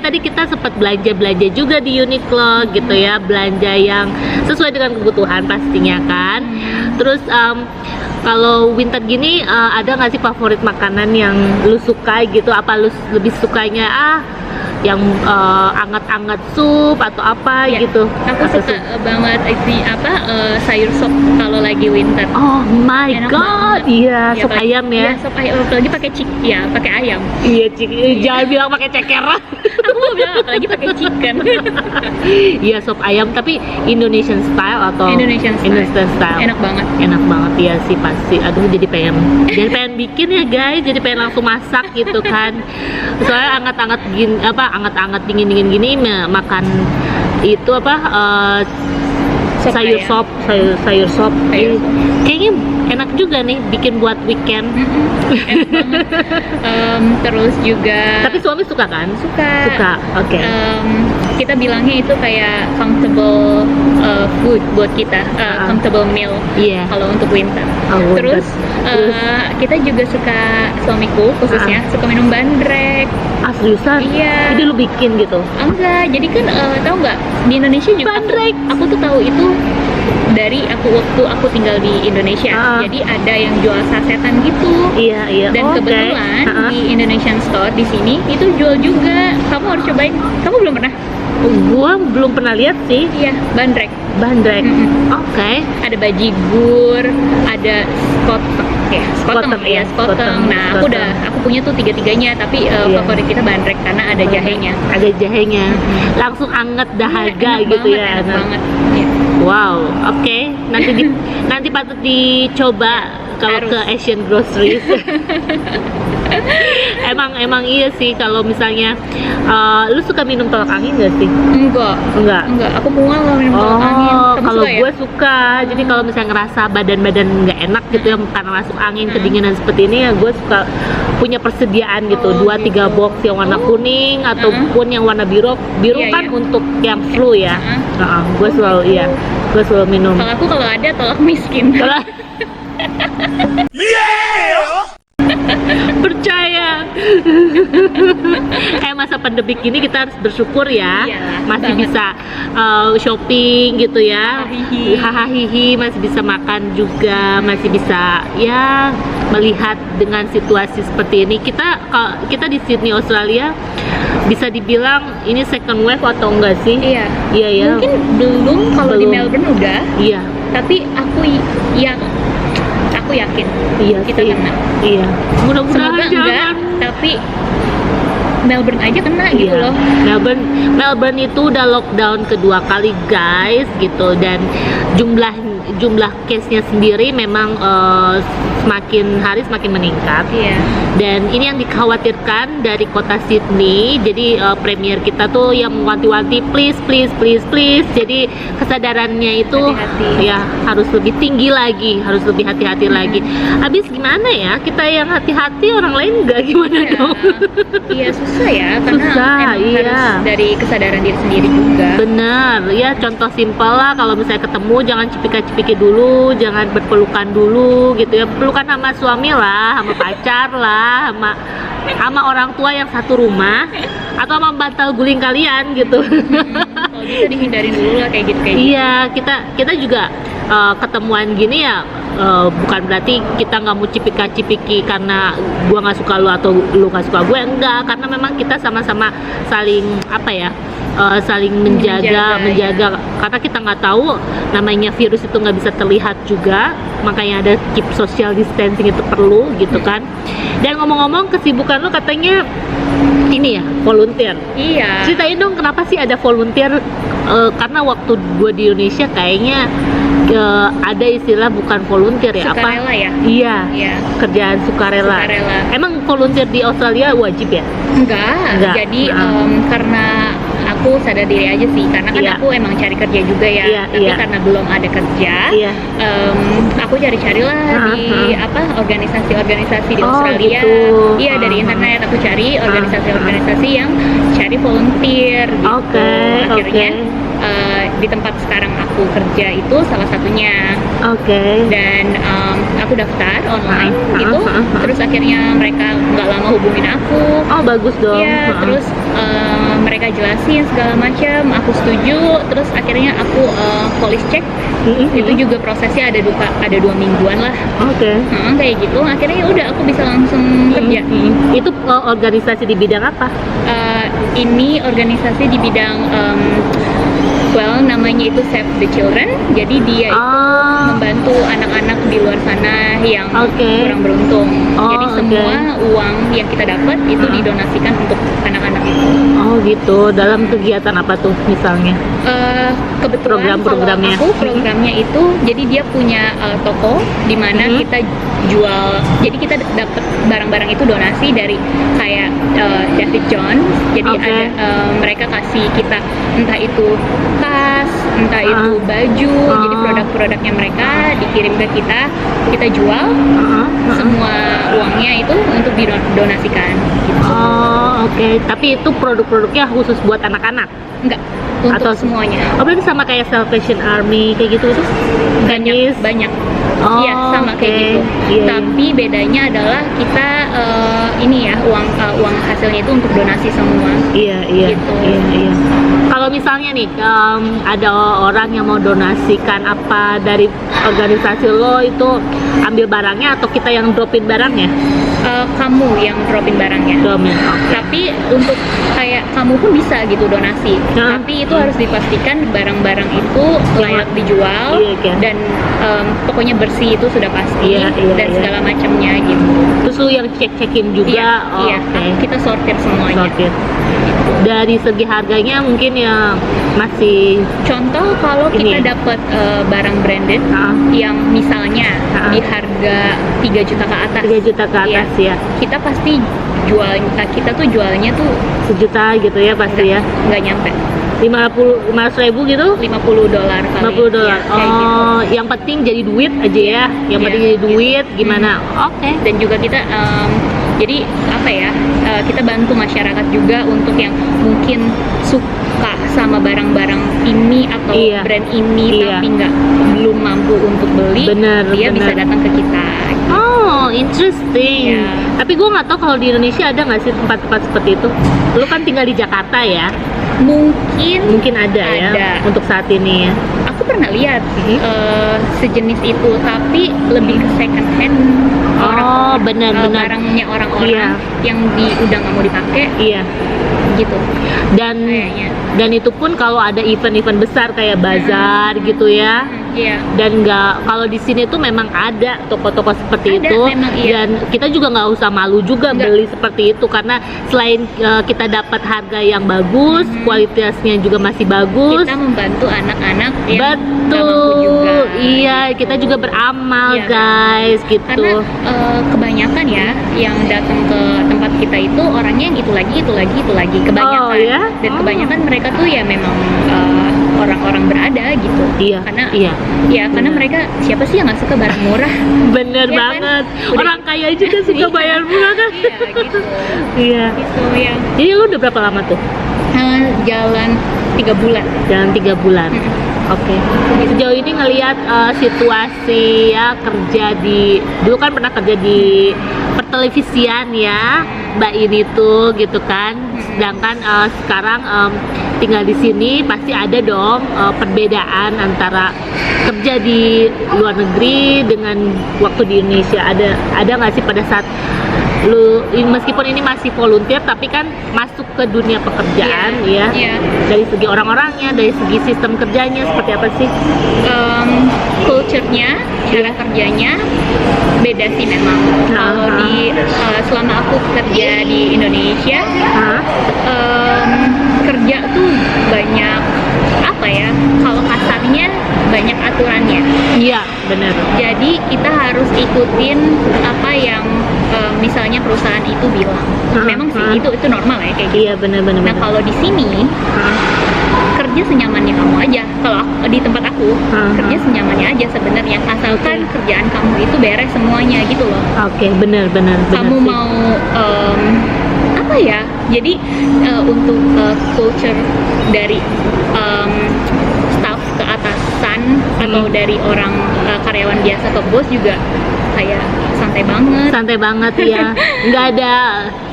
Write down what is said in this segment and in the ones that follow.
tadi kita sempat belanja juga di Uniqlo gitu ya, belanja yang sesuai dengan kebutuhan pastinya kan. Terus kalau winter gini ada nggak sih favorit makanan yang lu suka gitu? Apa lu lebih sukanya yang anget-anget sup atau apa gitu? Aku suka banget sayur sop kalau lagi winter. Oh my Enak god, banget. iya sop ayam ya. Iya, sop ayam apalagi pakai pakai ayam. Iya, jangan bilang pakai ceker. Aku mau bilang apalagi pakai chicken. Iya, sop ayam tapi Indonesian style atau Indonesian style. Enak banget. Enak banget ya sih pasti. Aduh, jadi pengen bikin ya guys, jadi pengen langsung masak gitu kan. Soalnya anget-anget dingin gini makan itu sayur sop. Kayaknya enak juga nih bikin buat weekend. Enak banget. Terus juga Tapi suami suka kan? suka. Oke. Kita bilangnya itu kayak comfortable food buat kita, comfortable meal. Iya. Kalau untuk winter. Oh, Terus kita juga suka, suamiku khususnya suka minum bandrek. Seriusan? Iya. Jadi lu bikin gitu? Enggak, jadi kan tahu nggak di Indonesia juga Bandrek. aku tuh tahu itu dari waktu aku tinggal di Indonesia. Jadi ada yang jual sasetan gitu. Iya. Dan kebetulan di Indonesian Store di sini itu jual juga. Kamu harus cobain. Kamu belum pernah? Gua belum pernah lihat sih. Iya, bandrek. Oke. Ada bajigur, ada skoteng. Nah, aku punya tuh tiga-tiganya, tapi favorit kita bandrek karena ada jahenya. Ada jahenya. Langsung anget dahaga Enak gitu banget, ya. enak banget. Iya. Wow, oke. Nanti patut dicoba kalau ke Asian Groceries. Emang iya sih kalau misalnya lu suka minum tolak angin gak sih? Enggak. Aku mual kalau minum tolak angin. Kamu Kalau suka ya? gue suka. Jadi kalau misalnya ngerasa badan nggak enak gitu ya karena masuk angin kedinginan seperti ini ya, gue suka punya persediaan gitu, 2-3 box yang warna kuning ataupun yang warna biru kan untuk yang flu ya. Gue selalu minum. Kalau ada tolak miskin. Percaya. Masa pandemik ini kita harus bersyukur ya. Iyalah, masih banget. bisa shopping gitu ya, hahaha, masih bisa makan juga, masih bisa ya melihat dengan situasi seperti ini. Kita di Sydney Australia bisa dibilang ini second wave atau enggak sih? Iya ya. Mungkin belum, kalau di Melbourne udah. Iya. Tapi aku yakin kita sih. kena. Iya. Mudah-mudahan Semoga enggak, tapi Melbourne aja kena gitu loh. Melbourne itu udah lockdown kedua kali guys gitu, dan jumlah case-nya sendiri memang semakin hari semakin meningkat. Iya. Dan ini yang dikhawatirkan dari kota Sydney. Jadi premier kita tuh yang mewanti-wanti please. Jadi kesadarannya itu Hati-hati. ya harus lebih tinggi lagi, harus lebih hati-hati lagi. Habis gimana ya? Kita yang hati-hati, orang lain enggak, gimana dong? Iya, susah ya, karena Susah, emang harus dari kesadaran diri sendiri juga. Bener, ya contoh simpel lah, kalau misalnya ketemu jangan cipika-cipiki dulu, jangan berpelukan dulu gitu ya. Pelukan sama suami lah, sama pacar lah, sama orang tua yang satu rumah, atau sama bantal guling kalian gitu. Kalau bisa dihindarin dulu lah kayak gitu. Iya, kita juga ketemuan gini ya, bukan berarti kita nggak mau cipika-cipiki karena gua nggak suka lu atau lu nggak suka gue, enggak, karena memang kita sama-sama saling saling menjaga karena kita nggak tahu, namanya virus itu nggak bisa terlihat juga, makanya ada keep social distancing itu perlu gitu kan. Dan ngomong-ngomong kesibukan lu katanya ini ya, volunteer. Iya. Ceritain dong kenapa sih ada volunteer, karena waktu gue di Indonesia kayaknya ada istilah bukan volunteer ya, Sukarela ya? Iya. Kerjaan Sukarela. Emang volunteer di Australia wajib ya? Enggak. Jadi karena aku sadar diri aja sih, karena kan aku emang cari kerja juga ya. Tapi karena belum ada kerja, aku cari-carilah di organisasi-organisasi di Australia. Gitu. Iya, dari internet aku cari organisasi-organisasi yang cari volunteer gitu. Akhirnya di tempat sekarang aku kerja itu salah satunya. Dan aku daftar online gitu. Terus akhirnya mereka nggak lama hubungin aku. Bagus dong. Iya, terus mereka jelasin segala macam, aku setuju. Terus akhirnya aku police check. Itu juga prosesnya ada 2 mingguan lah. Kayak gitu. Akhirnya ya udah aku bisa langsung kerja. Itu organisasi di bidang apa? Ini organisasi di bidang namanya itu Save the Children. Jadi dia itu membantu anak-anak di luar sana yang kurang beruntung. Jadi semua uang yang kita dapat itu didonasikan untuk anak-anak itu. Oh gitu. Dalam kegiatan apa tuh misalnya? Kebetulan Programnya. kalau aku programnya itu, jadi dia punya toko di mana kita jual. Jadi kita dapat barang-barang itu donasi dari kayak David Jones. Jadi ada mereka kasih kita entah itu tas, entah itu baju. Jadi produk-produknya mereka dikirim ke kita jual. Semua uangnya itu untuk didonasikan gitu. Tapi itu produk-produknya khusus buat anak-anak? Enggak, untuk atau semuanya. Berarti sama kayak Salvation Army kayak gitu tuh? Banyak. Iya, sama kayak gitu. Tapi bedanya adalah kita ini ya, uang hasilnya itu untuk donasi semua. Iya. Gitu. Iya. Kalau misalnya nih ada orang yang mau donasikan apa dari organisasi lo, itu ambil barangnya atau kita yang dropin barangnya? Kamu yang dropin barangnya. Tapi untuk kayak kamu pun bisa gitu donasi. Tapi itu harus dipastikan barang-barang itu layak dijual dan pokoknya bersih itu sudah pasti dan segala macamnya gitu. Terus lu yang cek-cekin juga? Iya. Kita sortir semuanya. Dari segi harganya mungkin ya masih. Contoh kalau kita dapat barang branded yang misalnya di harga 3 juta ke atas. 3 juta ke atas ya. Kita pasti jualnya tuh 1 juta gitu ya pasti ya. Nggak nyampe. 500.000 gitu? $50 kali. $50. Ya, gitu. Yang penting jadi duit aja ya. Yang penting jadi duit gimana? Dan juga kita jadi apa ya? Kita bantu masyarakat juga untuk yang mungkin suka sama barang-barang ini atau brand ini tapi belum mampu untuk beli, dia bisa datang ke kita. Interesting. Tapi gue nggak tahu kalau di Indonesia ada nggak sih tempat-tempat seperti itu. Lu kan tinggal di Jakarta ya? Mungkin ada ya untuk saat ini ya. Aku pernah lihat sejenis itu, tapi lebih ke second hand. Barangnya orang-orang yang udah nggak mau dipakai. Gitu. Dan itu pun kalau ada event-event besar kayak bazar gitu ya. Dan kalau di sini tuh memang ada toko-toko seperti itu. Dan kita juga nggak usah malu juga beli seperti itu, karena selain kita dapat harga yang bagus, kualitasnya juga masih bagus. Kita membantu anak-anak yang nggak mampu juga. Iya, kita juga beramal guys gitu. Karena kebanyakan ya yang datang ke tempat kita itu orangnya yang itu lagi kebanyakan. Dan kebanyakan mereka tuh ya memang orang-orang berada gitu. Karena mereka siapa sih yang nggak suka barang murah? Bener banget. Kan? Orang kaya juga suka bayar murah kan? Gitu. Jadi lu udah berapa lama tuh? Jalan 3 bulan. Jalan 3 bulan. Sejauh ini ngelihat situasi ya kerja dulu kan pernah kerja di pertelevisian ya Mbak ini tuh gitu kan. Sedangkan sekarang tinggal di sini pasti ada dong perbedaan antara kerja di luar negeri dengan waktu di Indonesia. Ada nggak sih pada saat lu meskipun ini masih volunteer tapi kan masuk ke dunia pekerjaan dari segi orang-orangnya, dari segi sistem kerjanya seperti apa sih? Culture-nya, cara kerjanya beda sih memang. Kalau selama aku kerja di Indonesia, kerja tuh banyak apa ya? Kalau kasarnya banyak aturannya. Iya, benar. Jadi kita harus ikutin apa yang misalnya perusahaan itu bilang. Memang sih itu normal ya kayak gitu. Iya, benar. Nah, kalau di sini kerja senyamannya kamu aja. Kalau di tempat aku kerja senyamannya aja sebenarnya, asalkan kerjaan kamu itu beres semuanya gitu loh. Benar. Kamu sih. mau apa ya? Jadi untuk culture dari staff ke atasan atau dari orang karyawan biasa ke bos juga kayak santai banget. Santai banget ya, nggak ada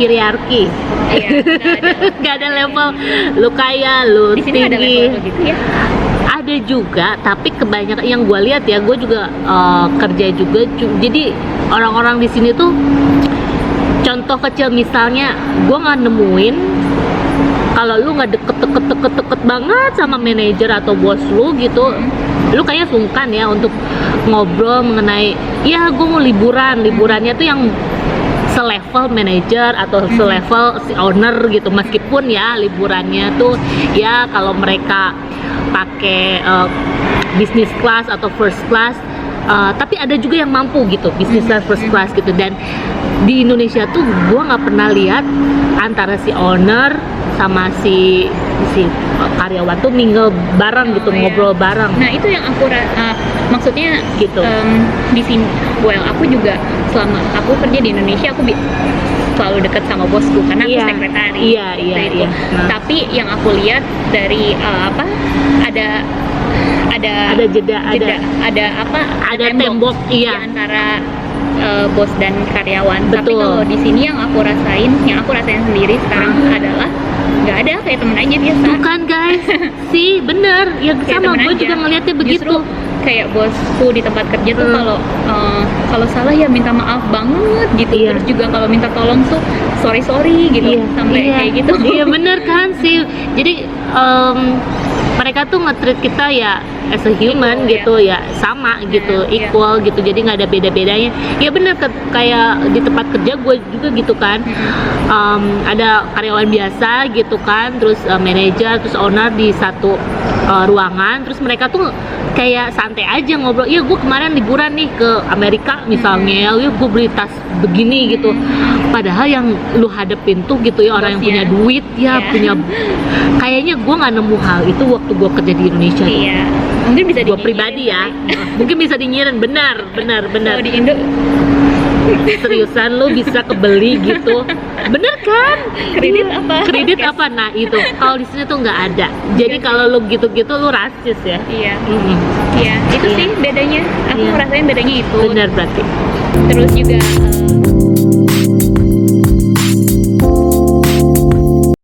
hierarki. Iya, Nggak ada level lu kaya, lu di sini ada tinggi. level gitu ya. Ada juga, tapi kebanyakan yang gue lihat ya, gue juga kerja juga. Jadi orang-orang di sini tuh, contoh kecil misalnya, gue nggak nemuin kalau lu nggak deket banget sama manajer atau bos lu gitu, lu kayaknya sungkan ya untuk ngobrol mengenai, ya gue mau liburannya tuh yang selevel manajer atau selevel si owner gitu, meskipun ya liburannya tuh ya kalau mereka pakai business class atau first class, tapi ada juga yang mampu gitu business class first class gitu. Dan di Indonesia tuh gue nggak pernah lihat antara si owner sama si karyawan tuh mingle bareng gitu, ngobrol bareng. Nah itu yang aku maksudnya Gitu. Di sini, aku juga selama aku kerja di Indonesia aku selalu dekat sama bosku karena aku sekretari. Gitu. Nah. Tapi yang aku lihat dari ada jeda, ada tembok di iya. antara bos dan karyawan. Betul. Tapi kalau di sini yang aku rasain sendiri sekarang adalah nggak ada, kayak temen aja biasa. Bukan guys, sih bener ya, Kayak sama temen gue aja. juga ngeliatnya begitu. Justru kayak bosku di tempat kerja tuh kalau salah ya minta maaf banget gitu. Iya. Terus juga kalau minta tolong tuh sorry gitu, sampai kayak gitu. Iya bener kan sih. Jadi mereka tuh nge-treat kita ya as a human Equal, gitu ya, sama gitu, iya. equal gitu. Jadi nggak ada beda-bedanya. Ya bener, kayak di tempat kerja gue juga gitu kan. Ada karyawan biasa gitu kan, terus manajer, terus owner di satu ruangan, terus mereka tuh kayak santai aja ngobrol. Iya gue kemarin liburan nih ke Amerika misalnya, ya gue beli tas begini gitu. Padahal yang lu hadepin tuh gitu ya orang yang punya duit ya, punya. Kayaknya gue nggak nemu hal itu waktu gue kerja di Indonesia. Iya. Mungkin bisa Gue pribadi ya, mungkin bisa dinyirin, benar. Kalau di Indo Seriusan lu bisa kebeli gitu, bener kan? kredit apa? Kredit apa? Nah itu kalau di sini tuh nggak ada. Jadi kalau lu gitu-gitu lu rasis ya. Iya. Mm-mm. Iya, itu Iya. sih bedanya. Aku Iya. ngerasain bedanya itu. Bener berarti. Terus juga